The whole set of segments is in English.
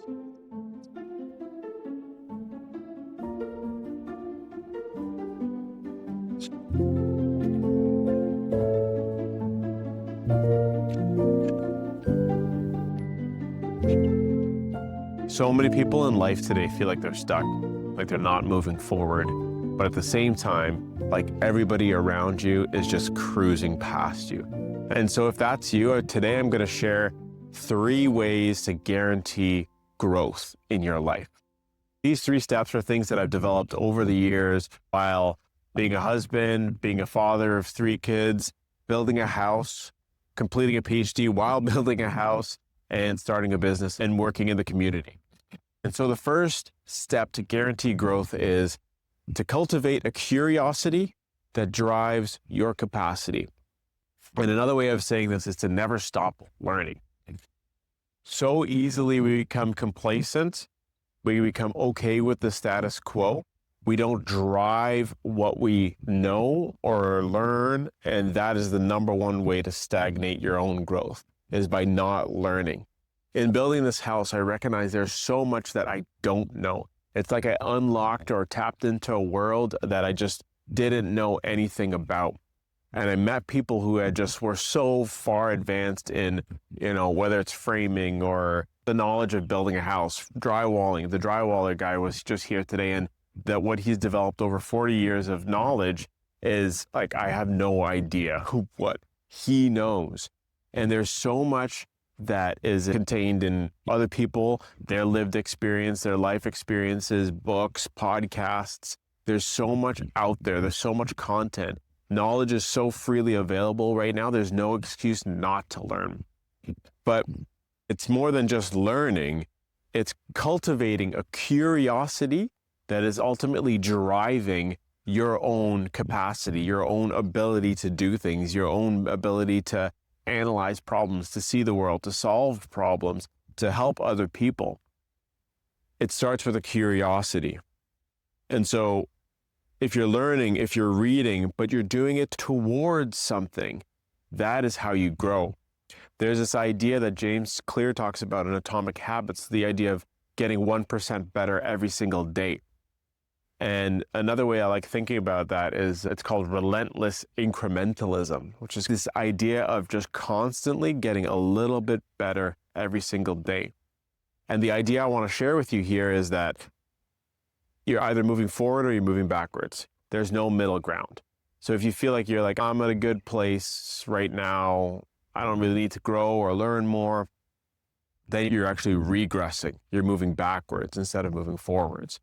So many people in life today feel like they're stuck, like they're not moving forward. But at the same time, like everybody around you is just cruising past you. And so if that's you, today I'm going to share 3 ways to guarantee growth in your life. These 3 steps are things that I've developed over the years while being a husband, being a father of 3 kids, building a house, completing a PhD while building a house, and starting a business and working in the community. And so the first step to guarantee growth is to cultivate a curiosity that drives your capacity. And another way of saying this is to never stop learning. So easily we become complacent. We become okay with the status quo. We don't drive what we know or learn. And that is the number one way to stagnate your own growth, is by not learning. In building this house, I recognize there's so much that I don't know. It's like I unlocked or tapped into a world that I just didn't know anything about. And I met people who were so far advanced in, whether it's framing or the knowledge of building a house, drywalling. The drywaller guy was just here today, and that what he's developed over 40 years of knowledge is like, I have no idea what he knows. And there's so much that is contained in other people, their lived experience, their life experiences, books, podcasts. There's so much out there. There's so much content. Knowledge is so freely available right now. There's no excuse not to learn. But it's more than just learning. It's cultivating a curiosity that is ultimately driving your own capacity, your own ability to do things, your own ability to analyze problems, to see the world, to solve problems, to help other people. It starts with a curiosity. And so if you're learning, if you're reading, but you're doing it towards something, that is how you grow. There's this idea that James Clear talks about in Atomic Habits, the idea of getting 1% better every single day. And another way I like thinking about that is it's called relentless incrementalism, which is this idea of just constantly getting a little bit better every single day. And the idea I want to share with you here is that you're either moving forward or you're moving backwards. There's no middle ground. So if you feel like you're like, I'm at a good place right now, I don't really need to grow or learn more, then you're actually regressing. You're moving backwards instead of moving forwards.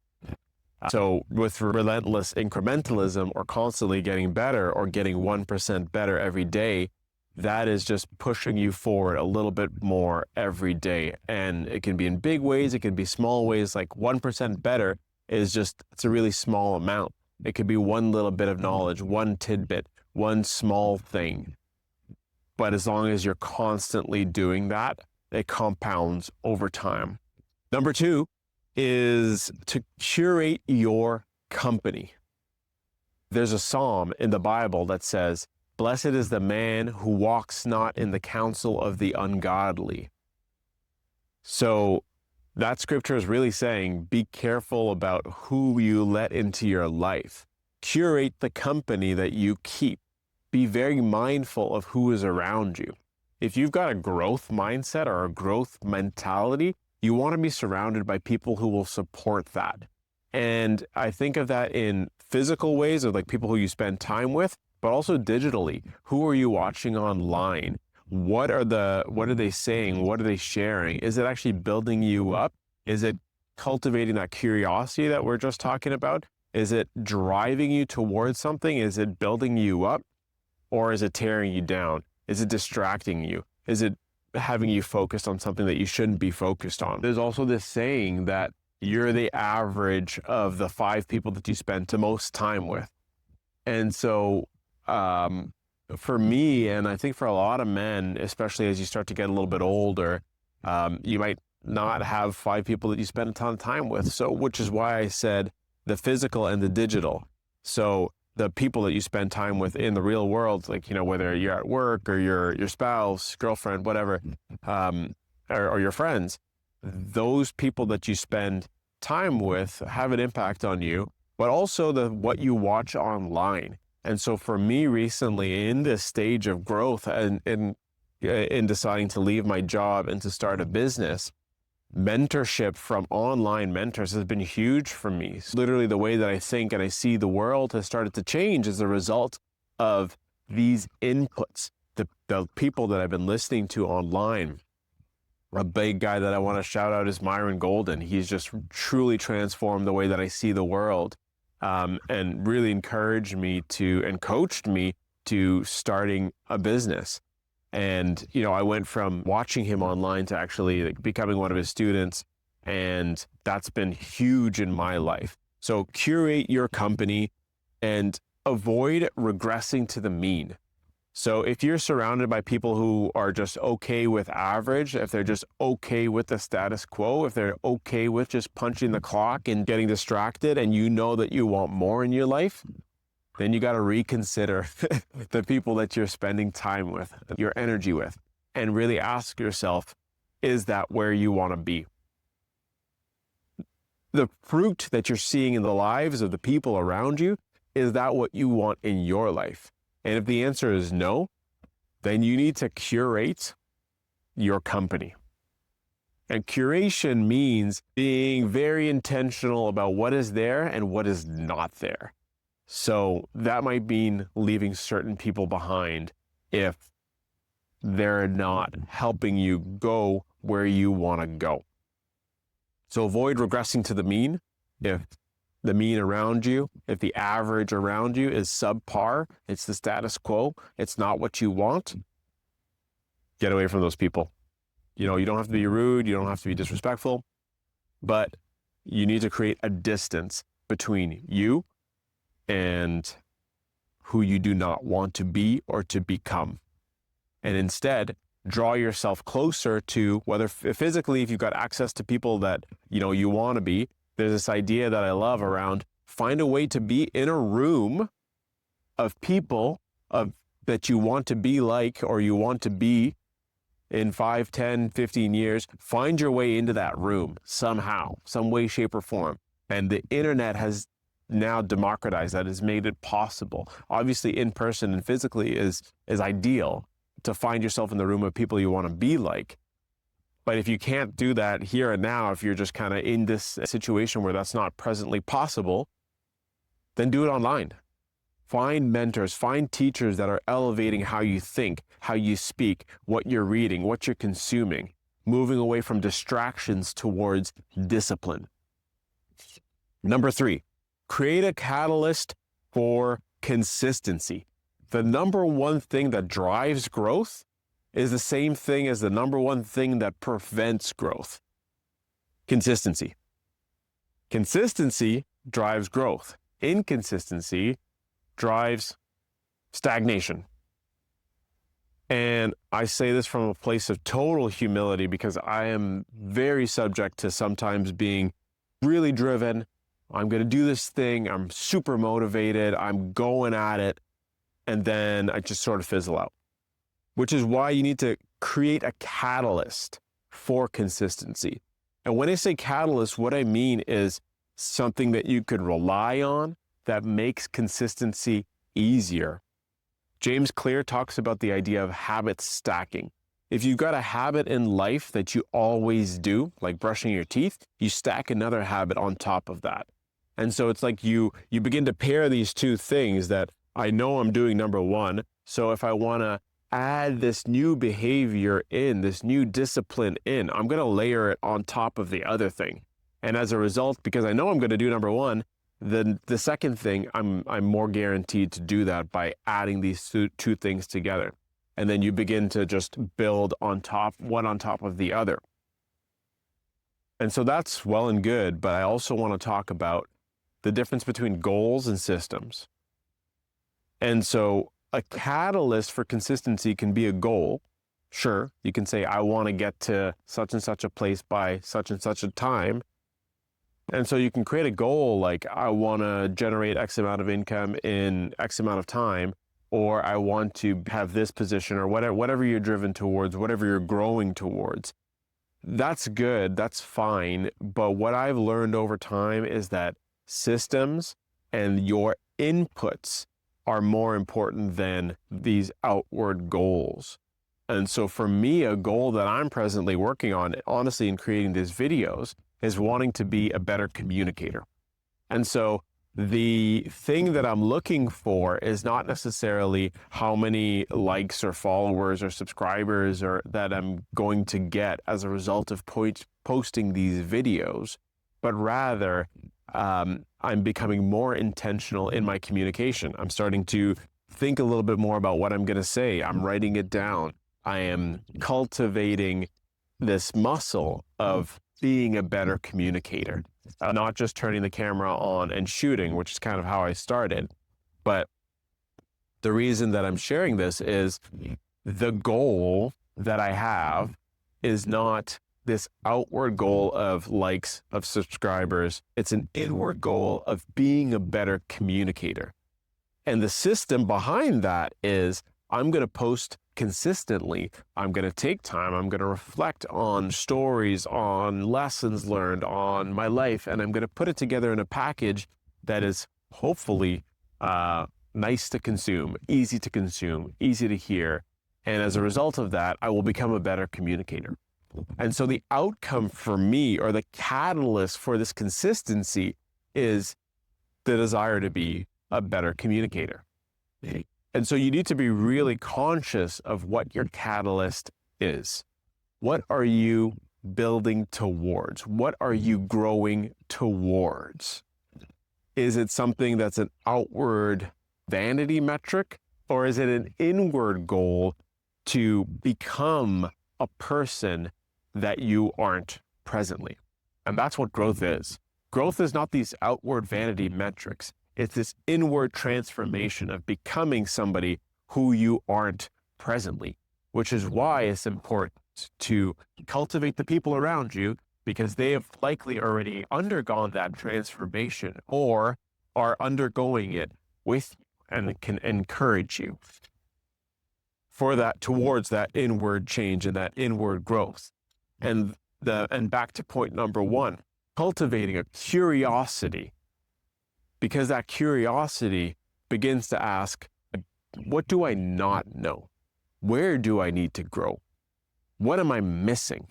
So with relentless incrementalism, or constantly getting better or getting 1% better every day, that is just pushing you forward a little bit more every day. And it can be in big ways, it can be small ways. Like 1% better is just, it's a really small amount. It could be one little bit of knowledge, one tidbit, one small thing. But as long as you're constantly doing that, it compounds over time. Number 2 is to curate your company. There's a psalm in the Bible that says, "Blessed is the man who walks not in the counsel of the ungodly." So that scripture is really saying, be careful about who you let into your life. Curate the company that you keep. Be very mindful of who is around you. If you've got a growth mindset or a growth mentality, you want to be surrounded by people who will support that. And I think of that in physical ways, of like people who you spend time with, but also digitally. Who are you watching online? What are they saying? What are they sharing? Is it actually building you up? Is it cultivating that curiosity that we're just talking about? Is it driving you towards something? Is it building you up? Or is it tearing you down? Is it distracting you? Is it having you focused on something that you shouldn't be focused on? There's also this saying that you're the average of the 5 people that you spend the most time with. And so for me, and I think for a lot of men, especially as you start to get a little bit older, you might not have 5 people that you spend a ton of time with. So, which is why I said the physical and the digital. So the people that you spend time with in the real world, like, whether you're at work or your spouse, girlfriend, whatever, or your friends, those people that you spend time with have an impact on you, but also what you watch online. And so for me recently, in this stage of growth and in deciding to leave my job and to start a business, mentorship from online mentors has been huge for me. Literally, the way that I think and I see the world has started to change as a result of these inputs. The people that I've been listening to online. A big guy that I want to shout out is Myron Golden. He's just truly transformed the way that I see the world, and really encouraged me to and coached me to starting a business. And, I went from watching him online to actually becoming one of his students. And that's been huge in my life. So curate your company and avoid regressing to the mean. So if you're surrounded by people who are just okay with average, if they're just okay with the status quo, if they're okay with just punching the clock and getting distracted, and you know that you want more in your life, then you got to reconsider the people that you're spending time with, your energy with, and really ask yourself, is that where you want to be? The fruit that you're seeing in the lives of the people around you, is that what you want in your life? And if the answer is no, then you need to curate your company. And curation means being very intentional about what is there and what is not there. So that might mean leaving certain people behind if they're not helping you go where you want to go. So avoid regressing to the mean. If the mean around you, if the average around you is subpar, it's the status quo, it's not what you want, get away from those people. You don't have to be rude, you don't have to be disrespectful, but you need to create a distance between you and who you do not want to be or to become. And instead, draw yourself closer to, whether physically, if you've got access to people that you want to be. There's this idea that I love around find a way to be in a room of people that you want to be like, or you want to be in 5, 10, 15 years. Find your way into that room somehow, some way, shape, or form. And the internet has now democratized that, has made it possible. Obviously, in person and physically is ideal to find yourself in the room of people you want to be like. But if you can't do that here and now, if you're just kind of in this situation where that's not presently possible, then do it online. Find mentors, find teachers that are elevating how you think, how you speak, what you're reading, what you're consuming, moving away from distractions towards discipline. Number 3, create a catalyst for consistency. The number one thing that drives growth is the same thing as the number one thing that prevents growth. Consistency. Consistency drives growth. Inconsistency drives stagnation. And I say this from a place of total humility because I am very subject to sometimes being really driven. I'm going to do this thing. I'm super motivated. I'm going at it. And then I just sort of fizzle out. Which is why you need to create a catalyst for consistency. And when I say catalyst, what I mean is something that you could rely on that makes consistency easier. James Clear talks about the idea of habit stacking. If you've got a habit in life that you always do, like brushing your teeth, you stack another habit on top of that. And so it's like you begin to pair these two things that I know I'm doing number one. So if I want to add this new behavior in, this new discipline in, I'm going to layer it on top of the other thing. And as a result, because I know I'm going to do number one, then the second thing, I'm more guaranteed to do that by adding these two things together. And then you begin to just build on top, one on top of the other. And so that's well and good, but I also want to talk about the difference between goals and systems. And so a catalyst for consistency can be a goal. Sure, you can say, I want to get to such and such a place by such and such a time. And so you can create a goal like, I want to generate X amount of income in X amount of time, or I want to have this position, or whatever you're driven towards, whatever you're growing towards. that's good, that's fine. But what I've learned over time is that systems and your inputs are more important than these outward goals. And so for me, a goal that I'm presently working on, honestly, in creating these videos, is wanting to be a better communicator. And so the thing that I'm looking for is not necessarily how many likes or followers or subscribers or that I'm going to get as a result of posting these videos, but rather I'm becoming more intentional in my communication. I'm starting to think a little bit more about what I'm going to say. I'm writing it down. I am cultivating this muscle of being a better communicator. Not just turning the camera on and shooting, which is kind of how I started. But the reason that I'm sharing this is the goal that I have is not this outward goal of likes, of subscribers. It's an inward goal of being a better communicator. And the system behind that is I'm going to post consistently. I'm going to take time. I'm going to reflect on stories, on lessons learned, on my life, and I'm going to put it together in a package that is hopefully nice to consume, easy to hear. And as a result of that, I will become a better communicator. And so the outcome for me, or the catalyst for this consistency, is the desire to be a better communicator. And so you need to be really conscious of what your catalyst is. What are you building towards? What are you growing towards? Is it something that's an outward vanity metric, or is it an inward goal to become a person that you aren't presently? And that's what growth is. Growth is not these outward vanity metrics. It's this inward transformation of becoming somebody who you aren't presently, which is why it's important to cultivate the people around you, because they have likely already undergone that transformation or are undergoing it with you and can encourage you for that, towards that inward change and that inward growth. And back to point number one, cultivating a curiosity, because that curiosity begins to ask, what do I not know? Where do I need to grow? What am I missing?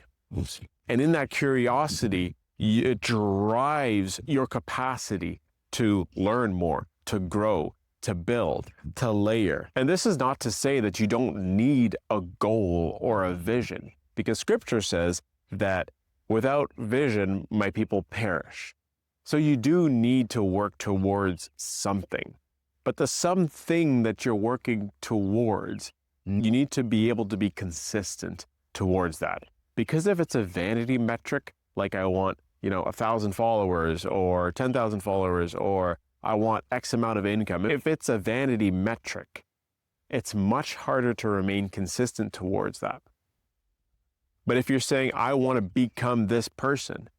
And in that curiosity, it drives your capacity to learn more, to grow, to build, to layer. And this is not to say that you don't need a goal or a vision, because scripture says that without vision, my people perish. So you do need to work towards something, but the something that you're working towards, you need to be able to be consistent towards that. Because if it's a vanity metric, like I want, 1,000 followers or 10,000 followers, or I want X amount of income, if it's a vanity metric, it's much harder to remain consistent towards that. But if you're saying, I want to become this person,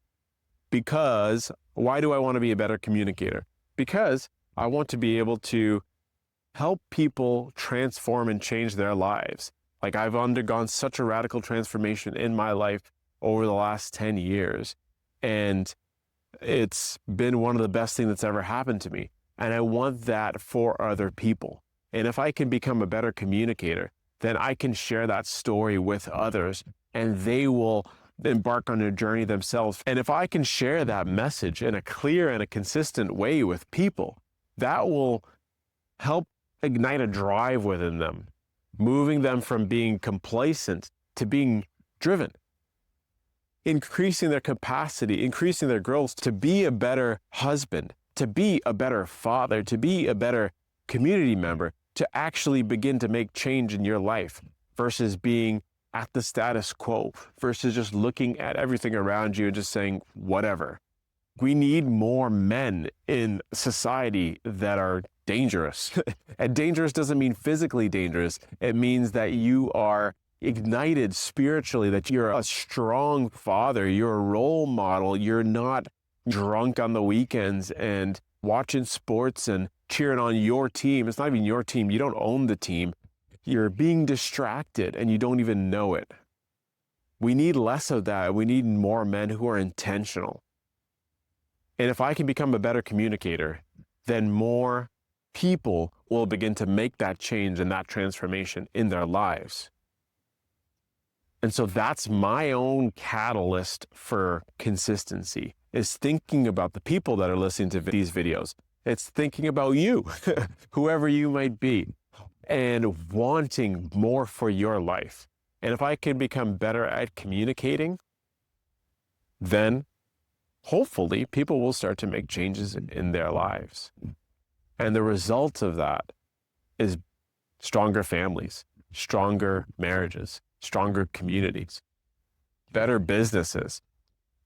because why do I want to be a better communicator? Because I want to be able to help people transform and change their lives. Like, I've undergone such a radical transformation in my life over the last 10 years. And it's been one of the best things that's ever happened to me. And I want that for other people. And if I can become a better communicator, then I can share that story with others, and they will embark on a journey themselves. And if I can share that message in a clear and a consistent way with people, that will help ignite a drive within them, moving them from being complacent to being driven, increasing their capacity, increasing their growth to be a better husband, to be a better father, to be a better community member, to actually begin to make change in your life versus being at the status quo, versus just looking at everything around you and just saying, whatever. We need more men in society that are dangerous. And dangerous doesn't mean physically dangerous. It means that you are ignited spiritually, that you're a strong father, you're a role model, you're not drunk on the weekends and watching sports and cheering on your team. It's not even your team. You don't own the team. You're being distracted and you don't even know it. We need less of that. We need more men who are intentional. And if I can become a better communicator, then more people will begin to make that change and that transformation in their lives. And so that's my own catalyst for consistency, is thinking about the people that are listening to these videos. It's thinking about you, whoever you might be, and wanting more for your life. And if I can become better at communicating, then hopefully people will start to make changes in their lives. And the result of that is stronger families, stronger marriages, stronger communities, better businesses,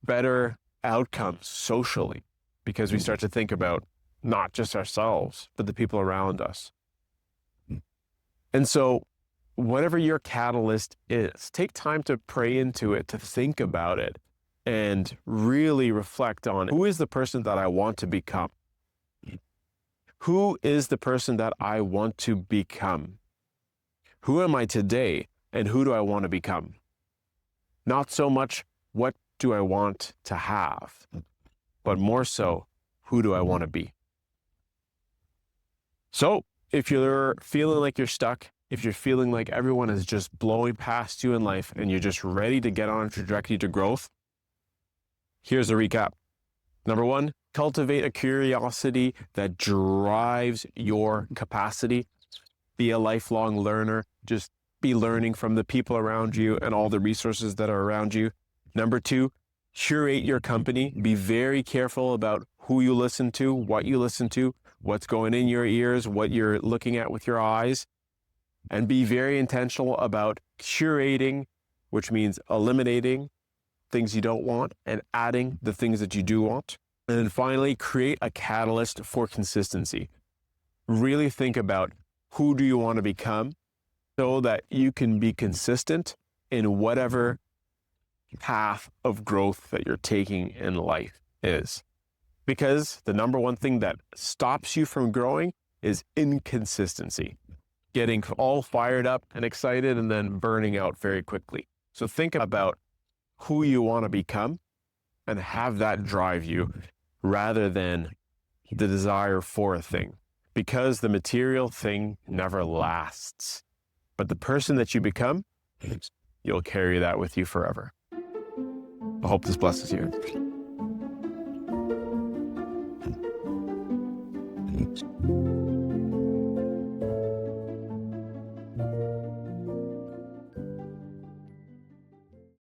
better outcomes socially, because we start to think about not just ourselves, but the people around us. And so whatever your catalyst is, take time to pray into it, to think about it, and really reflect on, who is the person that I want to become? Who is the person that I want to become? Who am I today, and who do I want to become? Not so much what do I want to have, but more so, who do I want to be? So if you're feeling like you're stuck, if you're feeling like everyone is just blowing past you in life and you're just ready to get on a trajectory to growth, here's a recap. Number one, cultivate a curiosity that drives your capacity. Be a lifelong learner. Just be learning from the people around you and all the resources that are around you. Number two, curate your company. Be very careful about who you listen to, what you listen to, what's going in your ears, what you're looking at with your eyes. And be very intentional about curating, which means eliminating things you don't want and adding the things that you do want. And then finally, create a catalyst for consistency. Really think about, who do you want to become, so that you can be consistent in whatever path of growth that you're taking in life is. Because the number one thing that stops you from growing is inconsistency. Getting all fired up and excited and then burning out very quickly. So think about who you want to become and have that drive you, rather than the desire for a thing. Because the material thing never lasts. But the person that you become, you'll carry that with you forever. I hope this blesses you.